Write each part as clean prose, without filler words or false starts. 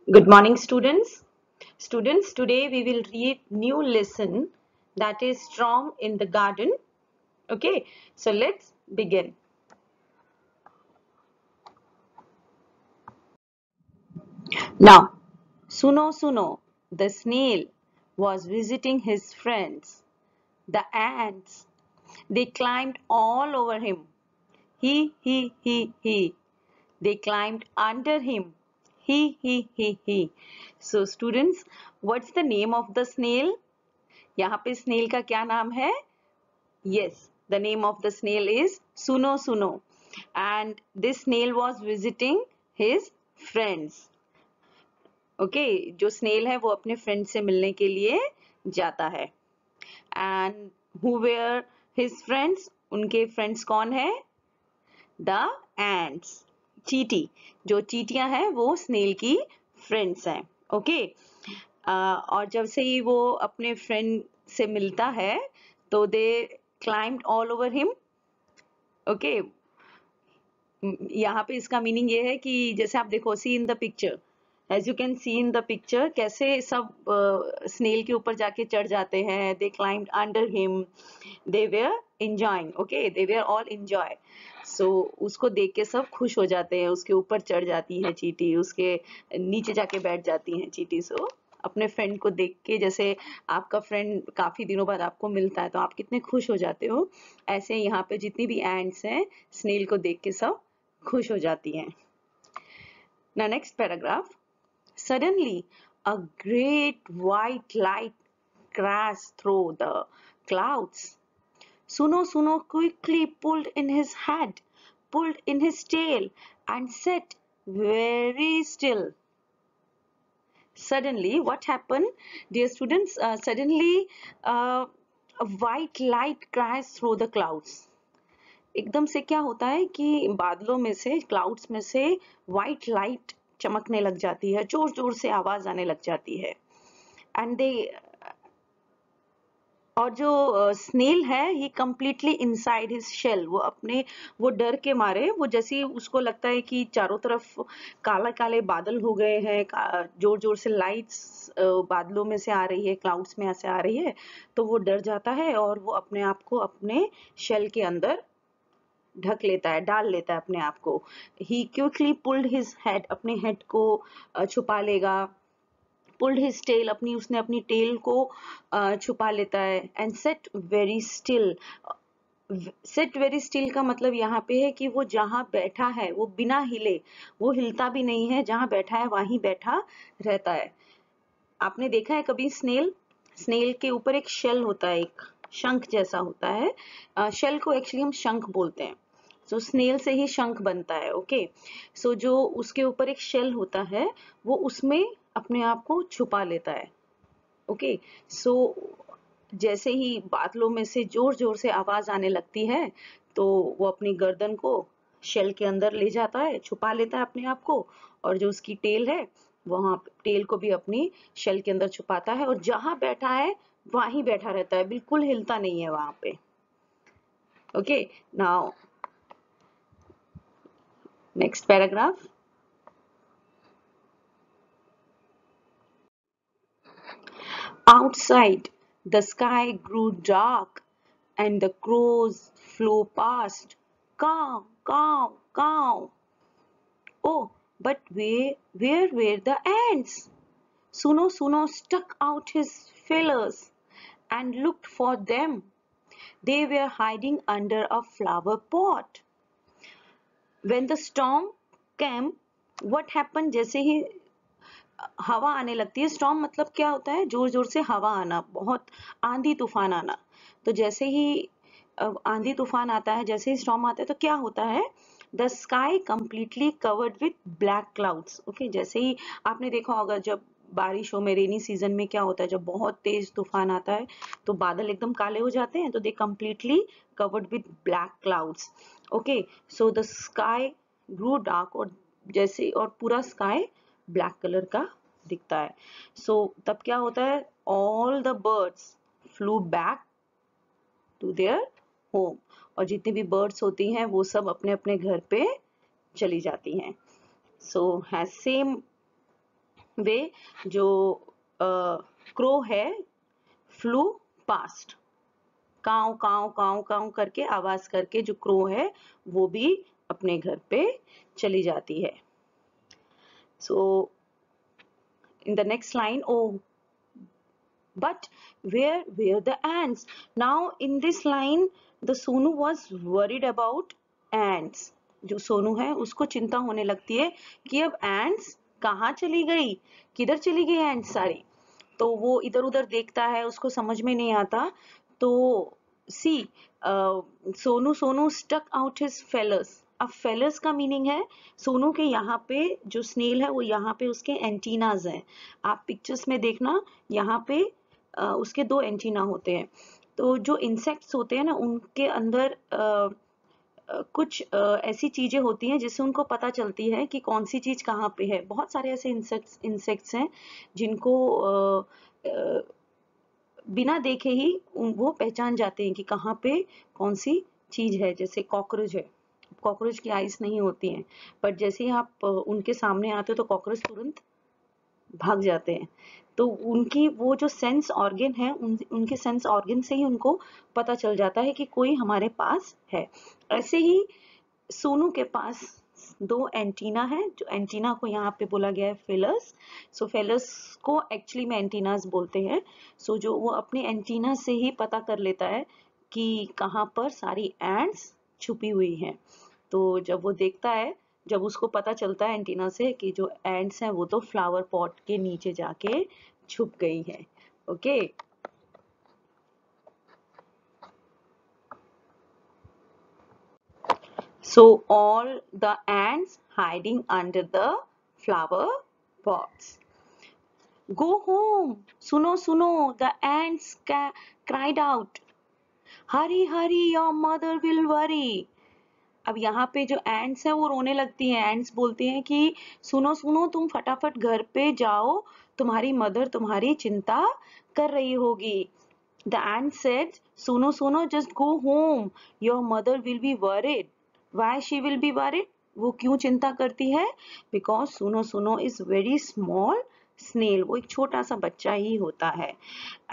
Good morning, students. Students, today we will read new lesson that is Storm in the Garden. Okay, so let's begin. Now, Suno, the snail, was visiting his friends, the ants. They climbed all over him. He. They climbed under him. He. So, students, what's the name of the snail? यहाँ पे snail का क्या नाम है? Yes, the name of the snail is Suno. And this snail was visiting his friends. Okay, जो snail है वो अपने friend से मिलने के लिए जाता है. And who were his friends? उनके friends कौन है? The ants. चींटी. जो चींटियां हैं वो snail की friends हैं. Okay. और जब से ही वो अपने friend से मिलता है तो they climbed all over him. Okay. यहाँ पे इसका मीनिंग ये है कि जैसे आप देखो see in the picture, as you can see in the picture, कैसे सब स्नेल के ऊपर जाके चढ़ जाते हैं. They climbed under him, they were enjoying. Okay, they were all enjoy. So उसको देख के सब खुश हो जाते हैं. उसके ऊपर चढ़ जाती है चींटी, उसके नीचे जाके बैठ जाती है चींटी. सो अपने फ्रेंड को देख के, जैसे आपका फ्रेंड काफी दिनों बाद आपको मिलता है तो आप कितने खुश हो जाते हो, ऐसे यहाँ पे जितनी भी एंड्स हैं स्नेल को देख के सब खुश हो जाती हैं. Now next paragraph. Suddenly a great white light crashed through the clouds. Suno quickly pulled in his head, pulled in his tail, and sat very still. Suddenly, what happened, dear students? Suddenly, a white light crashed through the clouds. एकदम से क्या होता है कि बादलों में से, clouds में से व्हाइट लाइट चमकने लग जाती है, जोर जोर से आवाज आने लग जाती है. एंड दे, और जो स्नेल है ही कंप्लीटली इनसाइड हिज शेल, वो डर के मारे, वो जैसे ही उसको लगता है कि चारों तरफ काला काले बादल हो गए हैं, जोर जोर से लाइट्स बादलों में से आ रही है, क्लाउड्स में ऐसे आ रही है, तो वो डर जाता है और वो अपने आप को अपने शेल के अंदर ढक लेता है, डाल लेता है अपने आप को. ही क्विकली पुल्ड हिज हेड, अपने हेड को छुपा लेगा. पुल्ड हिज टेल, उसने अपनी टेल को छुपा लेता है. And set very still. Set very still का मतलब यहाँ पे है कि वो जहां बैठा है वो बिना हिले, वो हिलता भी नहीं है, जहां बैठा है वहीं बैठा रहता है. आपने देखा है कभी स्नेल? स्नेल के ऊपर एक शेल होता है, एक शंख जैसा होता है. शेल को एक्चुअली हम शंख बोलते हैं. सो स्नेल से ही शंख बनता है. ओके, सो जो उसके ऊपर एक शेल होता है वो उसमें अपने आप को छुपा लेता है. ओके, सो जैसे ही बादलों में से जोर जोर से आवाज आने लगती है तो वो अपनी गर्दन को शेल के अंदर ले जाता है, छुपा लेता है अपने आप को, और जो उसकी टेल है वहां टेल को भी अपनी शेल के अंदर छुपाता है, और जहां बैठा है वहीं बैठा रहता है, बिल्कुल हिलता नहीं है वहां पे. Okay, now next paragraph. Outside, the sky grew dark and the crows flew past. Caw, caw, caw. Oh, but where were the ants? Suno stuck out his feelers and looked for them. They were hiding under a flower pot. When the storm came, what happened? जैसे ही हवा आने लगती है, storm मतलब क्या होता है? जोर जोर से हवा आना, बहुत आंधी तूफान आना. तो जैसे ही आंधी तूफान आता है, जैसे ही स्टॉर्म आता है तो क्या होता है? The sky completely covered with black clouds. Okay, जैसे ही आपने देखा होगा जब बारिशों में, रेनी सीजन में क्या होता है, जब बहुत तेज तूफान आता है तो बादल एकदम काले हो जाते हैं, तो they completely covered with black clouds. Okay, so the sky grew dark, और जैसे और पूरा स्काई ब्लैक कलर का दिखता है. सो तब क्या होता है? All the birds flew back to their home, और जितनी भी बर्ड्स होती हैं वो सब अपने अपने घर पे चली जाती हैं. सो हैज सेम वे जो क्रो है फ्लू पास्ट, काव काव काव काव करके आवाज करके जो क्रो है वो भी अपने घर पे चली जाती है. So in the next line, oh, but where were the ants? Now in this line the Sonu was worried about ants. जो सोनू है उसको चिंता होने लगती है कि अब ants कहाँ चली गई, किधर चली गई ants सारी. तो वो इधर उधर देखता है, उसको समझ में नहीं आता. तो see Sonu Sonu stuck out his feelers. अब फेलर्स का मीनिंग है सोनू के यहाँ पे जो स्नेल है वो यहाँ पे उसके एंटीनाज हैं. आप पिक्चर्स में देखना, यहाँ पे उसके 2 एंटीना होते हैं. तो जो इंसेक्ट्स होते हैं ना उनके अंदर कुछ ऐसी चीजें होती हैं जिससे उनको पता चलती है कि कौन सी चीज कहाँ पे है. बहुत सारे ऐसे इंसेक्ट्स हैं जिनको बिना देखे ही वो पहचान जाते हैं कि कहाँ पे कौन सी चीज है. जैसे कॉकरोच है, कॉकरोच की आइज नहीं होती हैं, बट जैसे ही आप उनके सामने आते हो तो कॉकरोच तुरंत भाग जाते हैं. तो उनकी वो जो सेंस ऑर्गन है उनके सेंस ऑर्गन से ही उनको पता चल जाता है कि कोई हमारे पास है. ऐसे ही सोनू के पास 2 एंटीना है, जो एंटीना को यहाँ पे बोला गया है फेलर्स. सो फेलर्स को एक्चुअली में एंटीनास बोलते हैं. सो जो वो अपने एंटीना से ही पता कर लेता है कि कहाँ पर सारी एंट्स छुपी हुई हैं. तो जब वो देखता है, जब उसको पता चलता है एंटीना से कि जो एंट्स हैं वो तो फ्लावर पॉट के नीचे जाके छुप गई हैं. Okay. So all the ants hiding under the flower pots. Go home. Suno suno, the ants cried out. Hurry hurry, your mother will worry. अब यहाँ पे जो एंट्स हैं वो रोने लगती हैं. एंट्स बोलती हैं कि सुनो सुनो, तुम फटाफट घर पे जाओ, तुम्हारी मदर तुम्हारी चिंता कर रही होगी. The ant said, सुनो सुनो, just go home, your mother will be worried. Why she will be worried? वो क्यों चिंता करती है? Because सुनो सुनो is very small snail. वो एक छोटा सा बच्चा ही होता है.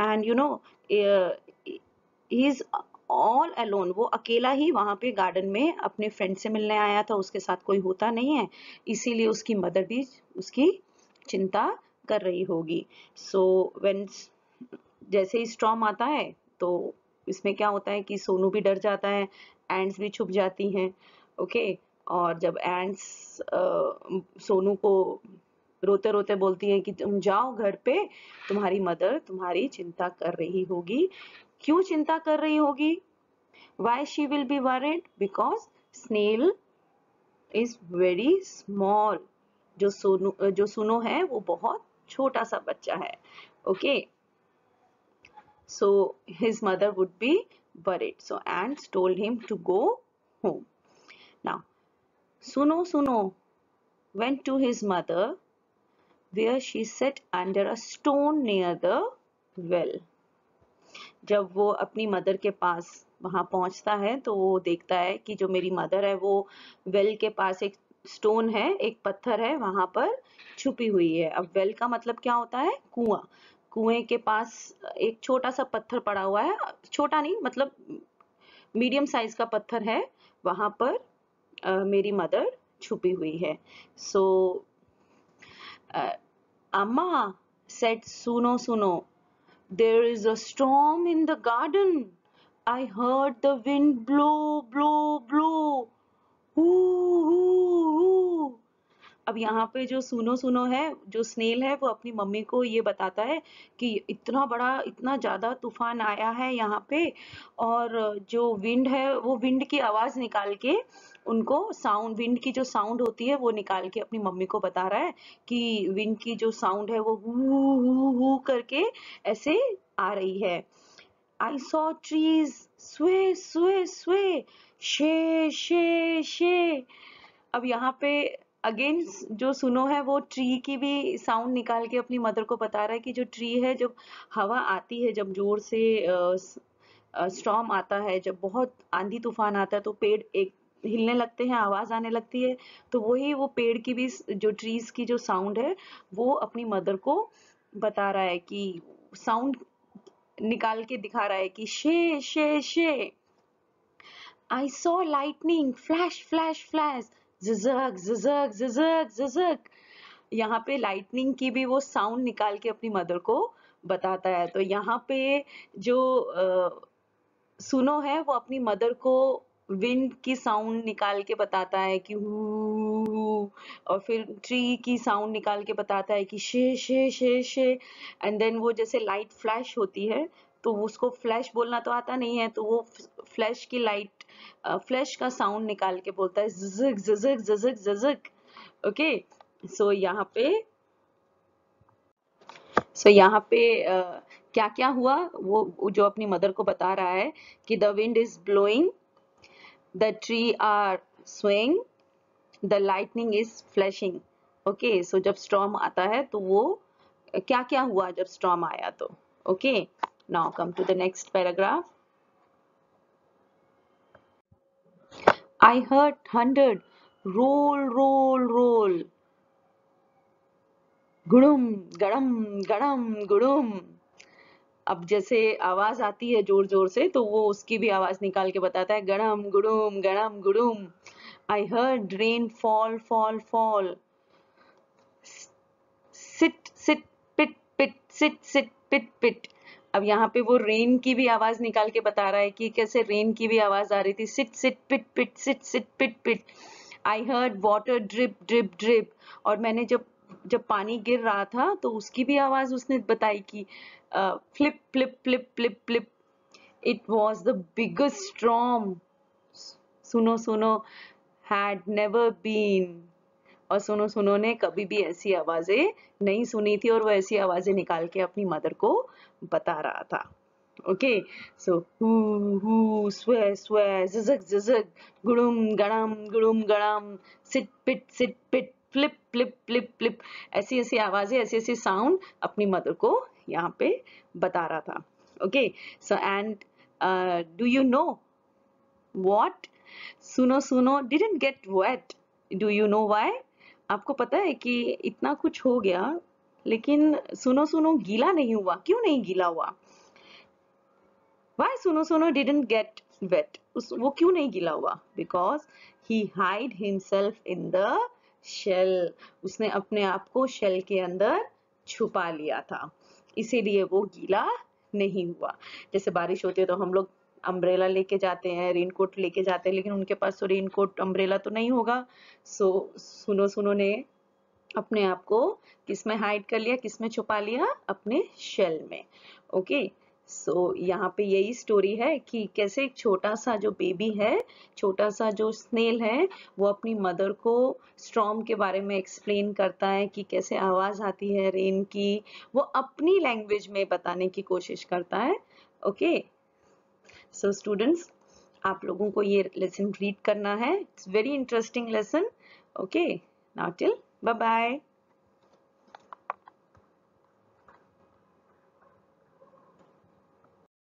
And you know, he is all alone. वो अकेला ही वहां पे गार्डन में अपने फ्रेंड से मिलने आया था, उसके साथ कोई होता नहीं है, इसीलिए उसकी मदर भी उसकी चिंता कर रही होगी. सो व्हेन जैसे ही स्टॉर्म आता है तो इसमें क्या होता है कि सोनू भी डर जाता है, एंड्स भी छुप जाती हैं. ओके. और जब एंड्स सोनू को रोते रोते बोलती हैं कि तुम जाओ घर पे, तुम्हारी मदर तुम्हारी चिंता कर रही होगी. क्यों चिंता कर रही होगी? Why she will be worried? Because snail is very small. जो सुनो है वो बहुत छोटा सा बच्चा है. Okay. So his mother would be worried. So ants told him to go home. Now Suno Suno went to his mother, where she sat under a stone near the well. जब वो अपनी मदर के पास वहां पहुंचता है तो वो देखता है कि जो मेरी मदर है वो वेल के पास एक स्टोन है, एक पत्थर है, वहां पर छुपी हुई है. अब वेल का मतलब क्या होता है? कुआं. कुएं के पास एक छोटा सा पत्थर पड़ा हुआ है, छोटा नहीं मतलब मीडियम साइज का पत्थर है, वहां पर मेरी मदर छुपी हुई है. सो अम्मा सेड सुनो सुनो, there is a storm in the garden. I heard the wind blow, blow, blow. Hoo, hoo, hoo. अब यहाँ पे जो सुनो सुनो है, जो स्नेल है, वो अपनी मम्मी को ये बताता है कि इतना बड़ा, इतना ज्यादा तूफान आया है यहाँ पे, और जो विंड है वो विंड की आवाज निकाल के उनको साउंड, विंड की जो साउंड होती है वो निकाल के अपनी मम्मी को बता रहा है कि विंड की जो साउंड है वो हु हु हु करके ऐसे आ रही है. I saw trees sway sway sway, शे शे शे. अब यहाँ पे अगेन जो सुनो है वो ट्री की भी साउंड निकाल के अपनी मदर को बता रहा है कि जो ट्री है, जब हवा आती है, जब जोर से स्टॉर्म आता है, जब बहुत आंधी तूफान आता है, तो पेड़ एक हिलने लगते हैं, आवाज आने लगती है, तो वही वो पेड़ की भी जो ट्रीज की जो साउंड है वो अपनी मदर को बता रहा है कि साउंड निकाल के दिखा रहा है कि शे शे शे, I saw lightning flash flash flash, झिझक झिझक झिझक झिझक। यहाँ पे लाइटनिंग की भी वो साउंड निकाल के अपनी मदर को बताता है। तो यहाँ पे जो सुनो है वो अपनी मदर को विंड की साउंड निकाल के बताता है कि हू, और फिर ट्री की साउंड निकाल के बताता है कि शे शे शे शे। एंड देन वो जैसे लाइट फ्लैश होती है, तो उसको फ्लैश बोलना तो आता नहीं है, तो वो फ्लैश की लाइट, फ्लैश का साउंड निकाल के बोलता है ज़िज़िक ज़िज़िक ज़िज़िक ज़िज़िक। ओके, सो यहाँ पे क्या क्या हुआ वो जो अपनी मदर को बता रहा है कि the wind is blowing, the tree are swaying, the lightning is flashing. Okay, so जब स्टॉर्म आता है तो वो क्या क्या हुआ जब स्टॉर्म आया तो। Okay, now come to the next paragraph. I heard thunder roll roll roll, गुड़ुम गड़म गड़म गुड़ुम। अब जैसे आवाज आती है जोर जोर से, तो वो उसकी भी आवाज निकाल के बताता है गड़म गुड़ुम गड़म गुड़ुम। I heard rain fall fall fall, sit seat pit pit sit sit pit pit. अब यहाँ पे वो रेन की भी आवाज निकाल के बता रहा है कि कैसे रेन की भी आवाज आ रही थी, सिट सिट पिट पिट सिट सिट पिट पिट। I heard water drip drip drip, और मैंने जब जब पानी गिर रहा था तो उसकी भी आवाज उसने बताई कि flip flip flip flip flip. It was the biggest storm सुनो सुनो हैड नेवर बीन, और सुनो सुनो ने कभी भी ऐसी आवाजें नहीं सुनी थी, और वो ऐसी आवाजें निकाल के अपनी मदर को बता रहा था। ओके, सो हु स्वे स्वे झिझक झिझक, गुड़ुम गड़म, सिट पिट फ्लिप फ्लिप फ्लिप फ्लिप। ऐसी ऐसी आवाजें, ऐसी ऐसी साउंड अपनी मदर को यहाँ पे बता रहा था। Okay, so and do you know what सुनो सुनो didn't get wet, do you know why? आपको पता है कि इतना कुछ हो गया लेकिन सुनो सुनो गीला नहीं हुआ, क्यों नहीं गीला हुआ? Why सुनो सुनो didn't get wet? वो क्यों नहीं गीला हुआ? Because he hid himself in the shell. उसने अपने आप को शेल के अंदर छुपा लिया था, इसीलिए वो गीला नहीं हुआ। जैसे बारिश होती है तो हम लोग अम्ब्रेला लेके जाते हैं, रेनकोट लेके जाते हैं, लेकिन उनके पास तो रेनकोट अम्ब्रेला तो नहीं होगा। सो सुनो सुनो ने अपने आप को किसमें हाइड कर लिया, किसमें छुपा लिया? अपने शेल में। ओके, सो यहाँ पे यही स्टोरी है कि कैसे एक छोटा सा जो बेबी है, छोटा सा जो स्नेल है, वो अपनी मदर को स्टॉर्म के बारे में एक्सप्लेन करता है कि कैसे आवाज आती है रेन की, वो अपनी लैंग्वेज में बताने की कोशिश करता है। ओके, सो स्टूडेंट्स, आप लोगों को ये लेसन रीड करना है, it's very interesting lesson. Okay, now till bye bye.